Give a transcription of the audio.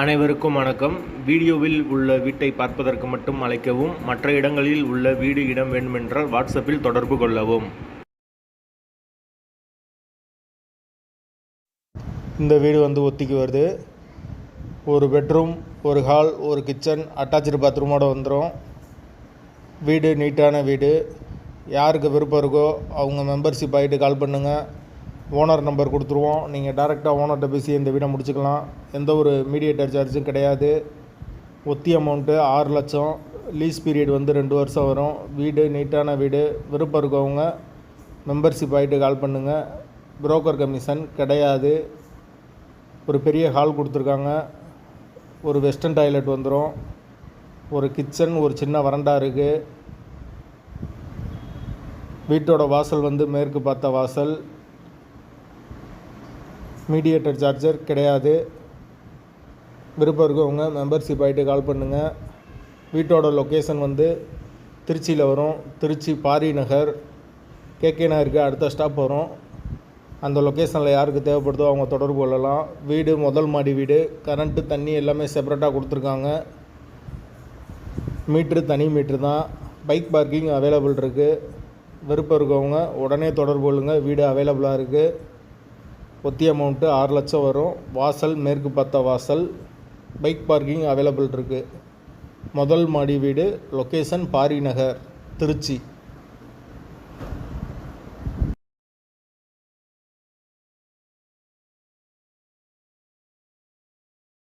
அனைவருக்கும் வணக்கம். வீடியோவில் உள்ள வீட்டை பார்ப்பதற்கு மட்டும் அழைக்கவும். மற்ற இடங்களில் உள்ள வீடு இடம் வேண்டுமென்றால் வாட்ஸ்அப்பில் தொடர்பு கொள்ளவும். இந்த வீடு ஒத்திக்கு வருது. ஒரு பெட்ரூம், ஒரு ஹால், ஒரு கிச்சன், அட்டாச்சு பாத்ரூமோடு வந்துடும். வீடு நீட்டான வீடு. யாருக்கு விருப்பம் இருக்கோ அவங்க மெம்பர்ஷிப் ஆகிட்டு கால் பண்ணுங்கள். ஓனர் நம்பர் கொடுத்துருவோம். நீங்கள் டேரெக்டாக ஓனர்கிட்ட பேசி இந்த வீடை முடிச்சுக்கலாம். எந்த ஒரு மீடியேட்டர் சார்ஜும் கிடையாது. ஒத்தி அமௌண்ட்டு 6 லட்சம். லீஸ் பீரியட் 2 வருஷம் வரும். வீடு நீட்டான வீடு. விருப்பம் இருக்கவங்க மெம்பர்ஷிப் ஆகிட்டு கால் பண்ணுங்கள். புரோக்கர் கமிஷன் கிடையாது. ஒரு பெரிய ஹால் கொடுத்துருக்காங்க. ஒரு வெஸ்டர்ன் டாய்லெட் வந்துடும். ஒரு கிச்சன், ஒரு சின்ன வரண்டா இருக்குது. வீட்டோட வாசல் மேற்கு பார்த்த வாசல். மீடியேட்டர் சார்ஜர் கிடையாது. விருப்பம் இருக்கவங்க மெம்பர்ஷிப் ஆகிட்டு கால் பண்ணுங்கள். வீட்டோட லொக்கேஷன் திருச்சியில் வரும். திருச்சி பாரி நகர், கேகே நகருக்கு அடுத்த ஸ்டாப் வரும். அந்த லொக்கேஷனில் யாருக்கு தேவைப்படுதோ அவங்க தொடர்பு கொள்ளலாம். வீடு முதல் மாடி வீடு. கரண்ட்டு, தண்ணி எல்லாமே செப்பரேட்டாக கொடுத்துருக்காங்க. மீட்ரு தனி மீட்ரு தான். பைக் பார்க்கிங் அவைலபிள் இருக்குது. விருப்பம் இருக்கவங்க உடனே தொடர்பு கொள்ளுங்கள். வீடு அவைலபிளாக இருக்குது. ஒத்தி அமௌண்ட்டு 6 லட்சம் வரும். வாசல் மேற்கு பார்த்த வாசல். பைக் பார்க்கிங் அவைலபிள் இருக்குது. முதல் மாடி வீடு. லொக்கேஷன் பாரி நகர், திருச்சி.